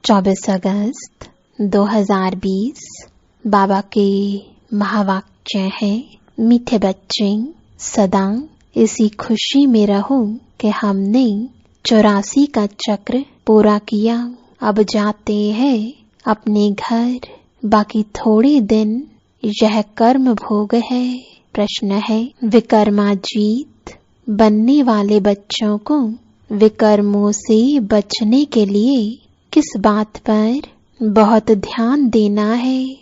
24 अगस्त 2020। बाबा के महावाक्य है, मीठे बच्चे सदा इसी खुशी में रहो कि हमने 84 का चक्र पूरा किया। अब जाते हैं अपने घर, बाकी थोड़े दिन यह कर्म भोग है। प्रश्न है, विकर्माजीत बनने वाले बच्चों को विकर्मों से बचने के लिए किस बात पर बहुत ध्यान देना है?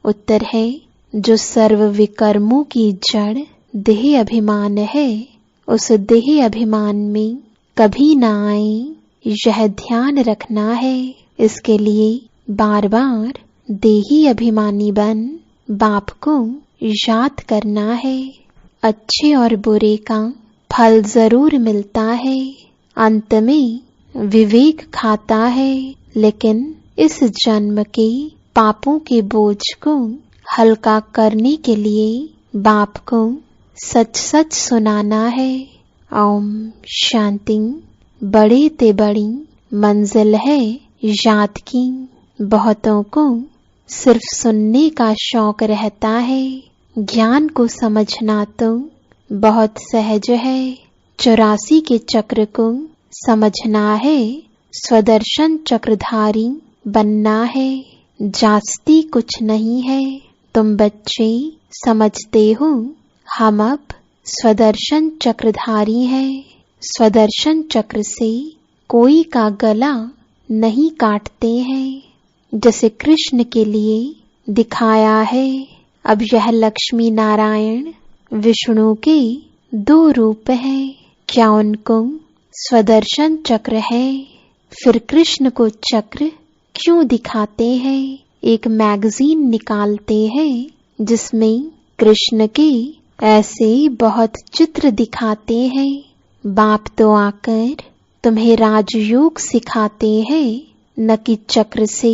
उत्तर है, जो सर्व विकर्मों की जड़ देह अभिमान है, उस देह अभिमान में कभी न आए, यह ध्यान रखना है। इसके लिए बार बार देही अभिमानी बन बाप को याद करना है। अच्छे और बुरे का फल जरूर मिलता है, अंत में विवेक खाता है, लेकिन इस जन्म के पापों के बोझ को हल्का करने के लिए बाप को सच सच सुनाना है। ओम शांति। बड़े ते बड़ी मंजिल है याद की। बहुतों को सिर्फ सुनने का शौक रहता है, ज्ञान को समझना तो बहुत सहज है। 84 के चक्र को समझना है, स्वदर्शन चक्रधारी बनना है। जास्ती कुछ नहीं है, तुम बच्चे समझते हो हम अब स्वदर्शन चक्रधारी हैं। स्वदर्शन चक्र से कोई का गला नहीं काटते हैं, जैसे कृष्ण के लिए दिखाया है। अब यह लक्ष्मी नारायण विष्णु के 2 रूप हैं, क्या उनको स्वदर्शन चक्र है? फिर कृष्ण को चक्र क्यों दिखाते हैं? एक मैगजीन निकालते हैं जिसमें कृष्ण के ऐसे बहुत चित्र दिखाते हैं। बाप तो आकर तुम्हें राजयोग सिखाते हैं, न कि चक्र से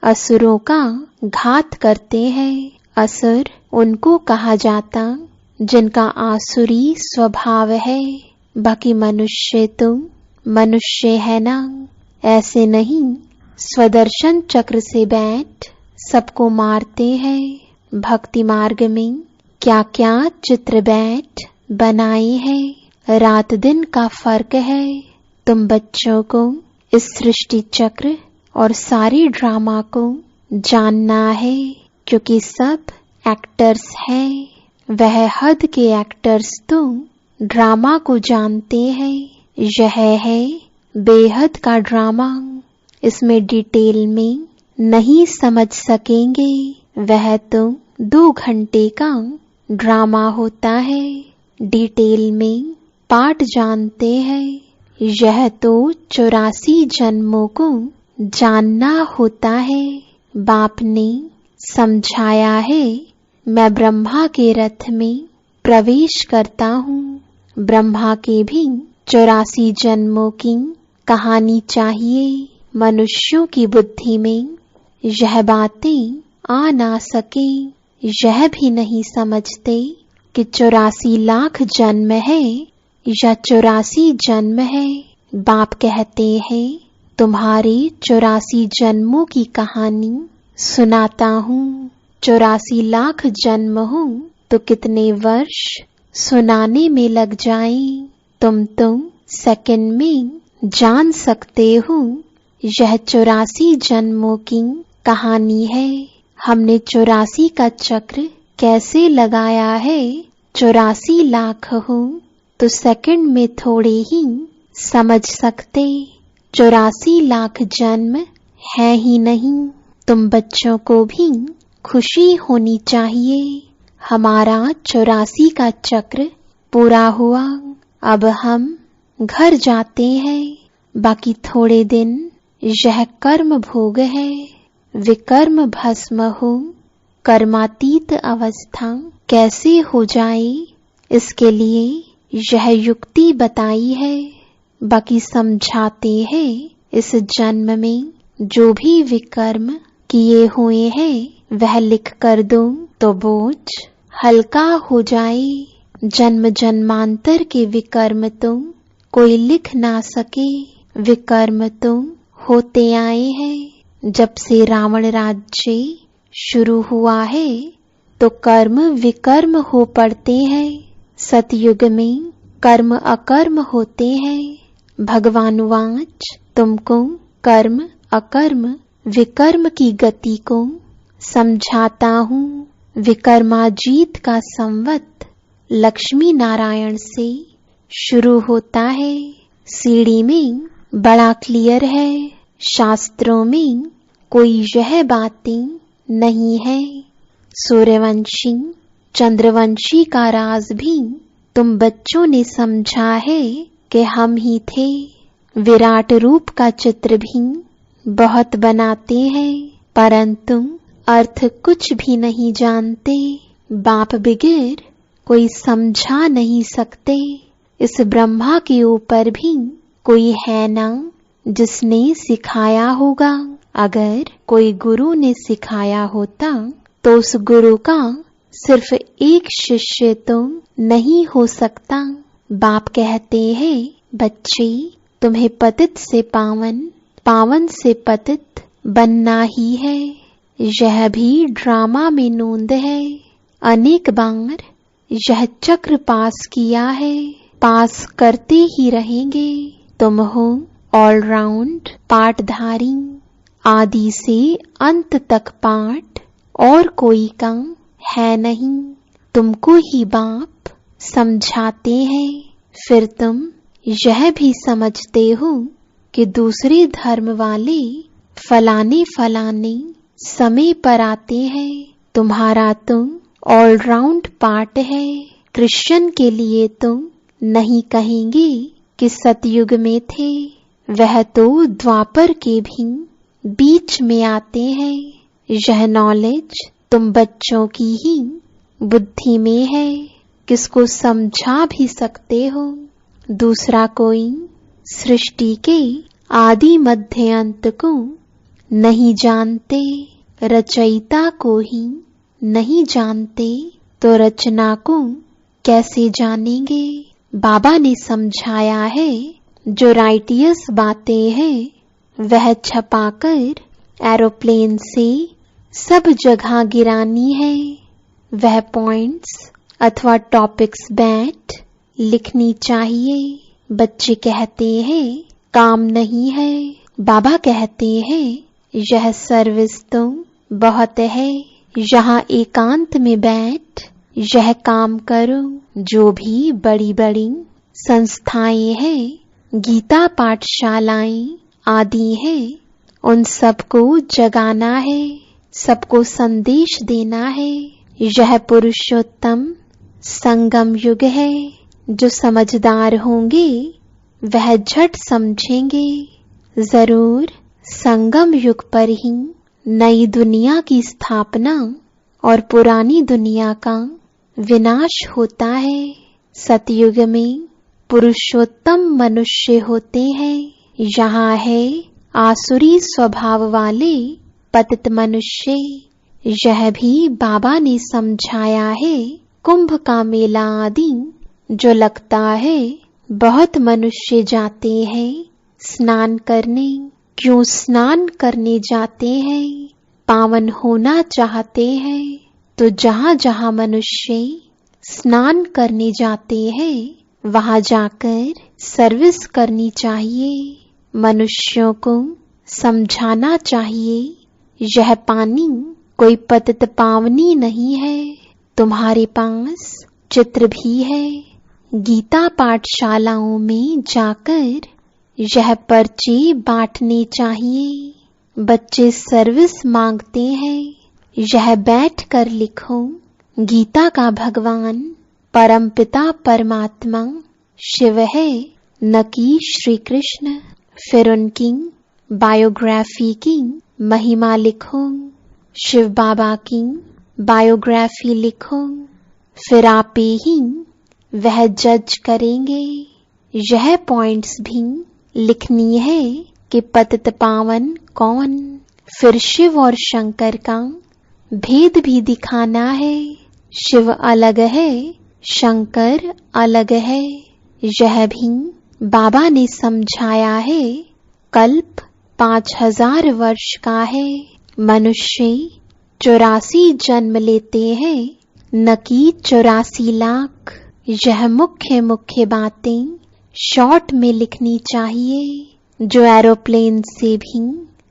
असुरों का घात करते हैं। असुर उनको कहा जाता जिनका आसुरी स्वभाव है, बाकी मनुष्य तो मनुष्य है ना। ऐसे नहीं, स्वदर्शन चक्र से बैठ सबको मारते हैं। भक्ति मार्ग में क्या क्या चित्र बैठ बनाए हैं, रात दिन का फर्क है। तुम बच्चों को इस सृष्टि चक्र और सारे ड्रामा को जानना है, क्योंकि सब एक्टर्स हैं। वह हद के एक्टर्स तो ड्रामा को जानते हैं। यह है बेहद का ड्रामा, इसमें डिटेल में नहीं समझ सकेंगे। वह तो 2 घंटे का ड्रामा होता है, डिटेल में पाठ जानते हैं। यह तो 84 जन्मों को जानना होता है। बाप ने समझाया है, मैं ब्रह्मा के रथ में प्रवेश करता हूँ। ब्रह्मा के भी 84 जन्मों की कहानी चाहिए। मनुष्यों की बुद्धि में यह बातें आ ना सके, यह भी नहीं समझते कि 84 लाख जन्म है या 84 जन्म है। बाप कहते हैं, तुम्हारे 84 जन्मों की कहानी सुनाता हूँ। 84 लाख जन्म हो तो कितने वर्ष सुनाने में लग जाएं, तुम सेकंड में जान सकते हो। यह 84 जन्मों की कहानी है। हमने 84 का चक्र कैसे लगाया है? 84 लाख हो तो सेकंड में थोड़े ही समझ सकते। 84 लाख जन्म है ही नहीं। तुम बच्चों को भी खुशी होनी चाहिए, हमारा 84 का चक्र पूरा हुआ। अब हम घर जाते हैं, बाकी थोड़े दिन यह कर्म भोग है। विकर्म भस्म हो, कर्मातीत अवस्था कैसे हो जाए, इसके लिए यह युक्ति बताई है। बाकी समझाते हैं, इस जन्म में जो भी विकर्म किए हुए हैं वह लिख कर दो तो बोझ हल्का हो जाए। जन्म जन्मांतर के विकर्म तो कोई लिख ना सके, विकर्म तो होते आए हैं। जब से रावण राज्य शुरू हुआ है तो कर्म विकर्म हो पड़ते हैं। सतयुग में कर्म अकर्म होते हैं। भगवान वाच तुमको कर्म अकर्म विकर्म की गति को समझाता हूँ। विकर्माजीत का संवत लक्ष्मी नारायण से शुरू होता है। सीढ़ी में बड़ा क्लियर है, शास्त्रों में कोई यह बातें नहीं है। सूर्यवंशी चंद्रवंशी का राज भी तुम बच्चों ने समझा है कि हम ही थे। विराट रूप का चित्र भी बहुत बनाते हैं, परंतु अर्थ कुछ भी नहीं जानते। बाप बगैर कोई समझा नहीं सकते। इस ब्रह्मा के ऊपर भी कोई है ना जिसने सिखाया होगा। अगर कोई गुरु ने सिखाया होता तो उस गुरु का सिर्फ एक शिष्य तो नहीं हो सकता। बाप कहते हैं, बच्चे तुम्हें पतित से पावन, पावन से पतित बनना ही है। यह भी ड्रामा में नोंद है। अनेक बार यह चक्र पास किया है, पास करते ही रहेंगे। तुम हो ऑलराउंड पाठधारी, आदि से अंत तक पाठ और कोई काम है नहीं। तुमको ही बाप समझाते हैं, फिर तुम यह भी समझते हो कि दूसरे धर्म वाले फलाने फलाने समय पर आते हैं। तुम्हारा तुम ऑलराउंड पाठ है। क्रिश्चियन के लिए तुम नहीं कहेंगे कि सतयुग में थे, वह तो द्वापर के भी बीच में आते हैं। यह नॉलेज तुम बच्चों की ही बुद्धि में है, किसको समझा भी सकते हो। दूसरा कोई सृष्टि के आदि मध्य अंत को नहीं जानते। रचयिता को ही नहीं जानते तो रचना को कैसे जानेंगे। बाबा ने समझाया है, जो राइटियस बातें हैं वह छपाकर एरोप्लेन से सब जगह गिरानी है। वह पॉइंट्स अथवा टॉपिक्स बैठ लिखनी चाहिए। बच्चे कहते हैं काम नहीं है। बाबा कहते हैं यह सर्विस तो बहुत है। यहाँ एकांत में बैठ यह काम करो। जो भी बड़ी बड़ी संस्थाएं हैं, गीता पाठशालाएं आदि हैं, उन सबको जगाना है, सबको संदेश देना है। यह पुरुषोत्तम संगम युग है। जो समझदार होंगे वह झट समझेंगे। जरूर संगम युग पर ही नई दुनिया की स्थापना और पुरानी दुनिया का विनाश होता है। सतयुग में पुरुषोत्तम मनुष्य होते हैं। यहाँ है आसुरी स्वभाव वाले पतित मनुष्य। यह भी बाबा ने समझाया है। कुंभ का मेला आदि जो लगता है, बहुत मनुष्य जाते हैं स्नान करने। क्यों स्नान करने जाते हैं? पावन होना चाहते हैं। तो जहाँ जहाँ मनुष्य स्नान करने जाते हैं वहाँ जाकर सर्विस करनी चाहिए। मनुष्यों को समझाना चाहिए, यह पानी कोई पतित पावनी नहीं है। तुम्हारे पास चित्र भी है। गीता पाठशालाओं में जाकर यह पर्चे बांटने चाहिए। बच्चे सर्विस मांगते हैं, यह बैठकर लिखो। गीता का भगवान परमपिता परमात्मा शिव है, न कि श्री कृष्ण। फिर उनकी बायोग्राफी की महिमा लिखो। शिव बाबा की बायोग्राफी लिखो, फिर आप ही वह जज करेंगे। यह पॉइंट्स भी लिखनी है कि पतित पावन कौन। फिर शिव और शंकर का भेद भी दिखाना है। शिव अलग है, शंकर अलग है। यह भी बाबा ने समझाया है। कल्प 5000 वर्ष का है। मनुष्य 84 जन्म लेते हैं, न कि 84 लाख। यह मुख्य मुख्य बातें शॉर्ट में लिखनी चाहिए, जो एरोप्लेन से भी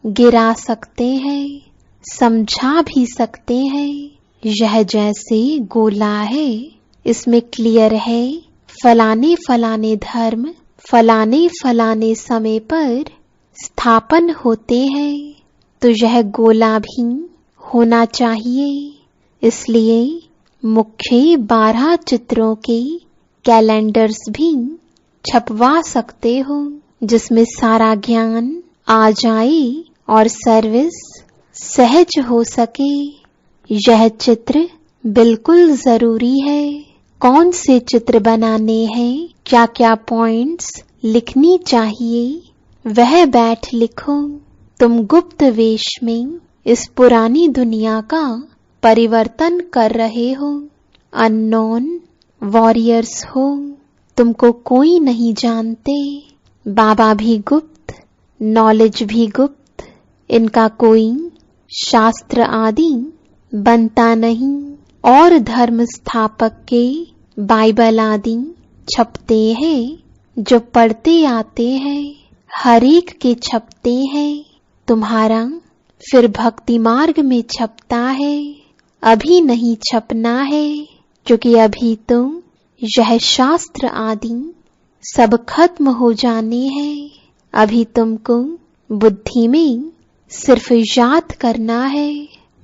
गिरा सकते हैं, समझा भी सकते हैं। यह जैसे गोला है, इसमें क्लियर है फलाने फलाने धर्म फलाने फलाने समय पर स्थापन होते हैं, तो यह गोला भी होना चाहिए। इसलिए मुख्य 12 चित्रों के कैलेंडर्स भी छपवा सकते हो, जिसमें सारा ज्ञान आ जाए और सर्विस सहज हो सके। यह चित्र बिल्कुल जरूरी है। कौन से चित्र बनाने हैं, क्या क्या पॉइंट्स लिखनी चाहिए, वह बैठ लिखो। तुम गुप्त वेश में इस पुरानी दुनिया का परिवर्तन कर रहे हो। अननोन वॉरियर्स हो, तुमको कोई नहीं जानते। बाबा भी गुप्त, नॉलेज भी गुप्त। इनका कोई शास्त्र आदि बनता नहीं, और धर्म स्थापक के बाइबल आदि छपते हैं, जो पढ़ते आते हैं, हर एक के छपते हैं। तुम्हारा फिर भक्ति मार्ग में छपता है, अभी नहीं छपना है, क्योंकि अभी तो यह शास्त्र आदि सब खत्म हो जाने हैं। अभी तुमको बुद्धि में सिर्फ याद करना है।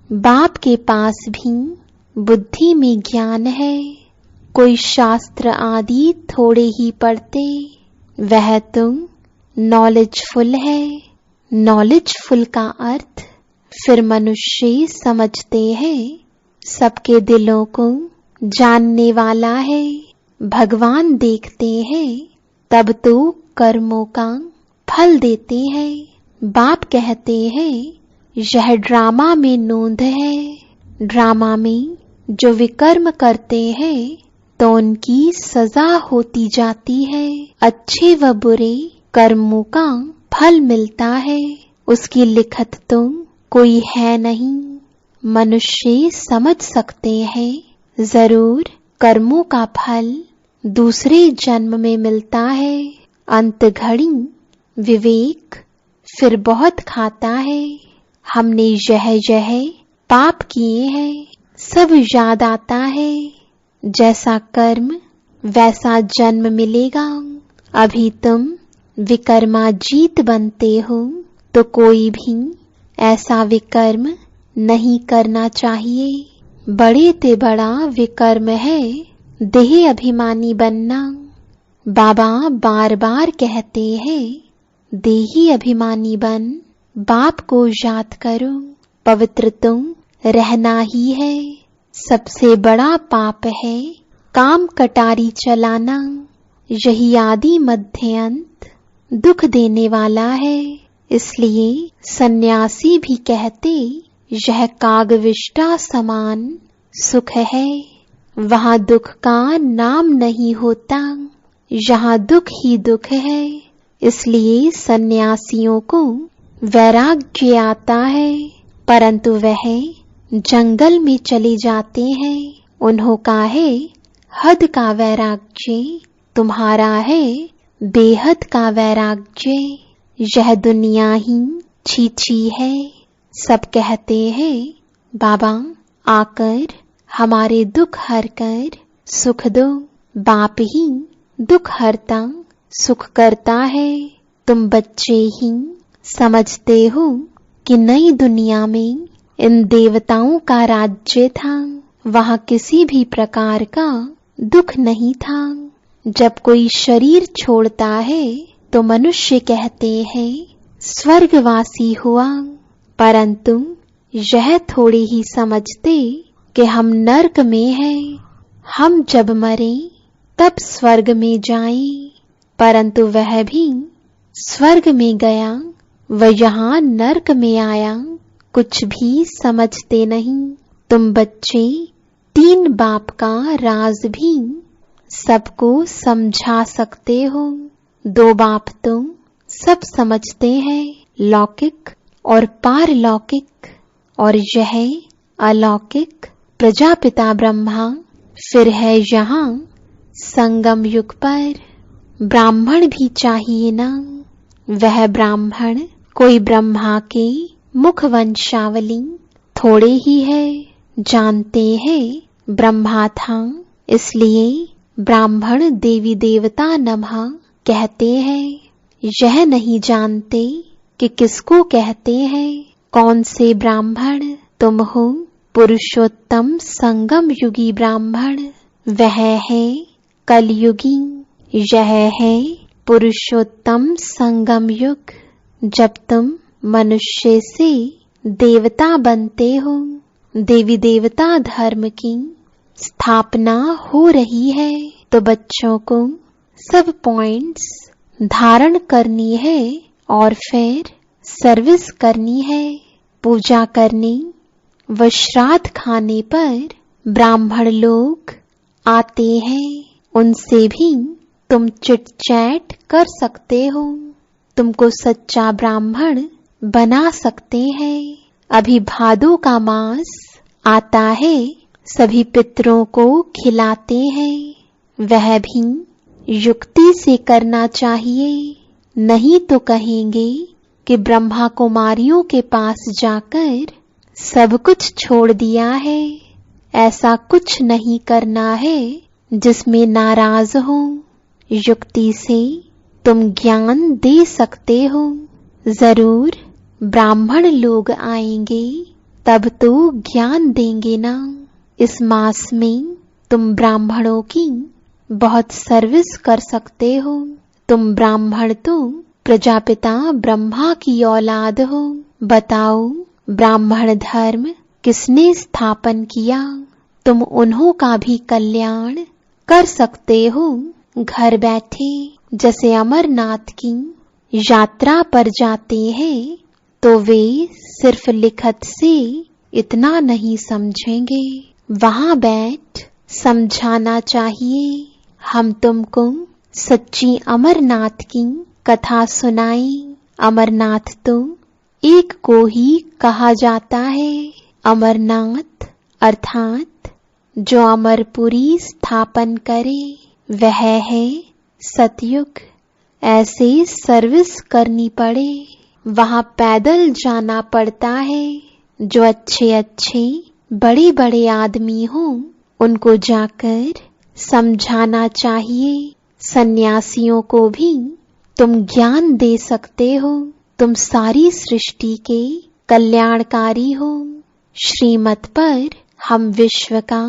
बाप के पास भी बुद्धि में ज्ञान है। कोई शास्त्र आदि थोड़े ही पढ़ते, वह तो नॉलेजफुल है। नॉलेजफुल का अर्थ फिर मनुष्य समझते हैं, सबके दिलों को जानने वाला है। भगवान देखते हैं, तब तो कर्मों का फल देते हैं। बाप कहते हैं, यह ड्रामा में नोंद है। ड्रामा में जो विकर्म करते हैं, तो उनकी सजा होती जाती है। अच्छे व बुरे कर्मों का फल मिलता है। उसकी लिखत तो कोई है नहीं, मनुष्य समझ सकते हैं। जरूर कर्मों का फल दूसरे जन्म में मिलता है। अंत घड़ी विवेक फिर बहुत खाता है। हमने यह पाप किए हैं, सब याद आता है। जैसा कर्म वैसा जन्म मिलेगा। अभी तुम विकर्माजीत बनते हो, तो कोई भी ऐसा विकर्म नहीं करना चाहिए। बड़े ते बड़ा विकर्म है देह अभिमानी बनना। बाबा बार बार कहते हैं, देही अभिमानी बन, बाप को याद करो। पवित्र तुम रहना ही है। सबसे बड़ा पाप है काम कटारी चलाना। यही आदि मध्य अंत दुख देने वाला है। इसलिए सन्यासी भी कहते, यह कागविष्टा समान सुख है। वहाँ दुख का नाम नहीं होता, यहाँ दुख ही दुख है। इसलिए सन्यासियों को वैराग्य आता है, परंतु वह जंगल में चले जाते हैं। उन्हों का है हद का वैराग्य, तुम्हारा है बेहद का वैराग्य। यह दुनिया ही छीछी है। सब कहते हैं, बाबा आकर हमारे दुख हर कर सुख दो। बाप ही दुख हरता सुख करता है। तुम बच्चे ही समझते हो कि नई दुनिया में इन देवताओं का राज्य था। वहाँ किसी भी प्रकार का दुख नहीं था। जब कोई शरीर छोड़ता है, तो मनुष्य कहते हैं स्वर्गवासी हुआ, परंतु यह थोड़े ही समझते कि हम नरक में हैं। हम जब मरे तब स्वर्ग में जाएं, परंतु वह भी स्वर्ग में गया, वह यहाँ नरक में आया। कुछ भी समझते नहीं। तुम बच्चे 3 बाप का राज भी सबको समझा सकते हो। 2 बाप तो सब समझते हैं, लौकिक और पारलौकिक और यह अलौकिक प्रजापिता ब्रह्मा फिर है यहाँ संगम युग पर। ब्राह्मण भी चाहिए ना, वह ब्राह्मण कोई ब्रह्मा के मुख वंशावली थोड़े ही है। जानते हैं ब्रह्मा था, इसलिए ब्राह्मण देवी देवता नमः कहते हैं। यह नहीं जानते कि किसको कहते हैं। कौन से ब्राह्मण? तुम हो पुरुषोत्तम संगम युगी ब्राह्मण। वह है कलयुगी, यह है पुरुषोत्तम संगम युग। जब तुम मनुष्य से देवता बनते हो, देवी देवता धर्म की स्थापना हो रही है, तो बच्चों को सब पॉइंट्स धारण करनी है और फिर सर्विस करनी है। पूजा करने व श्राद्ध खाने पर ब्राह्मण लोग आते हैं, उनसे भी तुम चिट चैट कर सकते हो, तुमको सच्चा ब्राह्मण बना सकते हैं। अभी भादों का मास आता है, सभी पितरों को खिलाते हैं। वह भी युक्ति से करना चाहिए, नहीं तो कहेंगे कि ब्रह्मा कुमारियों के पास जाकर सब कुछ छोड़ दिया है। ऐसा कुछ नहीं करना है जिसमें नाराज हो। युक्ति से तुम ज्ञान दे सकते हो। जरूर ब्राह्मण लोग आएंगे तब तो ज्ञान देंगे ना। इस मास में तुम ब्राह्मणों की बहुत सर्विस कर सकते हो। तुम ब्राह्मण तो प्रजापिता ब्रह्मा की औलाद हो। बताओ ब्राह्मण धर्म किसने स्थापन किया? तुम उन्हों का भी कल्याण कर सकते हो घर बैठे। जैसे अमरनाथ की यात्रा पर जाते हैं तो वे सिर्फ लिखत से इतना नहीं समझेंगे, वहां बैठ समझाना चाहिए। हम तुमको सच्ची अमरनाथ की कथा सुनाएं। अमरनाथ तो एक को ही कहा जाता है। अमरनाथ अर्थात जो अमरपुरी स्थापन करे, वह है सतयुग। ऐसे सर्विस करनी पड़े, वहां पैदल जाना पड़ता है। जो अच्छे अच्छे बड़े बड़े आदमी हों, उनको जाकर समझाना चाहिए। सन्यासियों को भी तुम ज्ञान दे सकते हो। तुम सारी सृष्टि के कल्याणकारी हो। श्रीमत पर हम विश्व का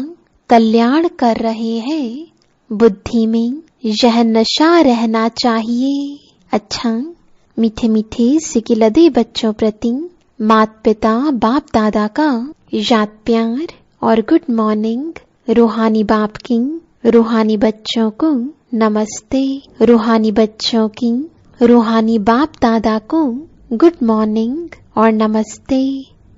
कल्याण कर रहे हैं। बुद्धि में यह नशा रहना चाहिए। अच्छा, मीठे मीठे सिकिलदे बच्चों प्रति माता पिता बाप दादा का याद प्यार और गुड मॉर्निंग। रूहानी बाप की रूहानी बच्चों को नमस्ते। रूहानी बच्चों की रूहानी बाप दादा को गुड मॉर्निंग और नमस्ते।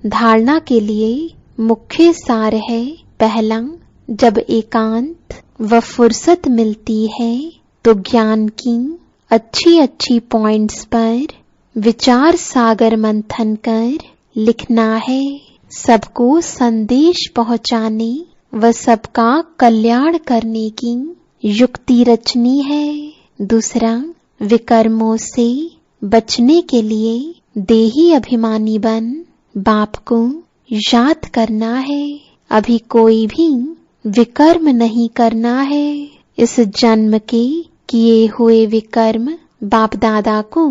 धारणा के लिए मुख्य सार है। पहला, जब एकांत व फुर्सत मिलती है तो ज्ञान की अच्छी अच्छी पॉइंट्स पर विचार सागर मंथन कर लिखना है। सबको संदेश पहुंचाने व सबका कल्याण करने की युक्ति रचनी है। दूसरा, विकर्मों से बचने के लिए देही अभिमानी बन बाप को याद करना है। अभी कोई भी विकर्म नहीं करना है। इस जन्म के किए हुए विकर्म बाप दादा को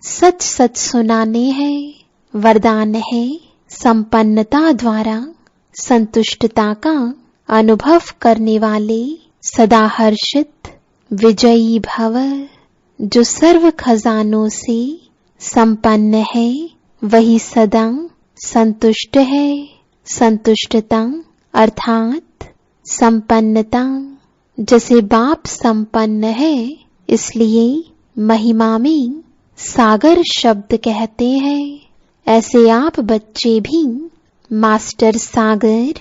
सच सच सुनाने हैं। वरदान है संपन्नता द्वारा संतुष्टता का अनुभव करने वाले सदा हर्षित विजयी भव। जो सर्व खजानों से संपन्न है वही सदा संतुष्ट है। संतुष्टता अर्थात संपन्नता। जैसे बाप संपन्न है, इसलिए महिमा में सागर शब्द कहते हैं। ऐसे आप बच्चे भी मास्टर सागर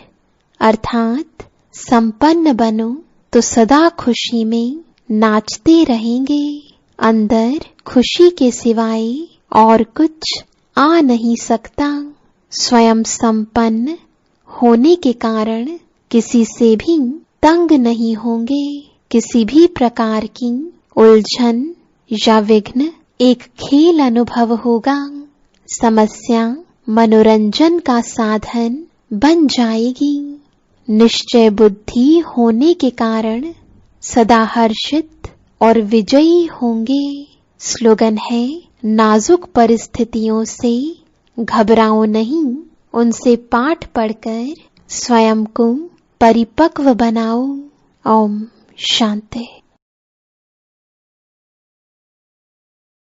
अर्थात संपन्न बनो तो सदा खुशी में नाचते रहेंगे। अंदर खुशी के सिवाय और कुछ आ नहीं सकता। स्वयं संपन्न होने के कारण किसी से भी तंग नहीं होंगे। किसी भी प्रकार की उलझन या विघ्न एक खेल अनुभव होगा। समस्या मनोरंजन का साधन बन जाएगी। निश्चय बुद्धि होने के कारण सदा हर्षित और विजयी होंगे। स्लोगन है, नाजुक परिस्थितियों से घबराओ नहीं, उनसे पाठ पढ़कर स्वयं को परिपक्व बनाओ। ओम शांति।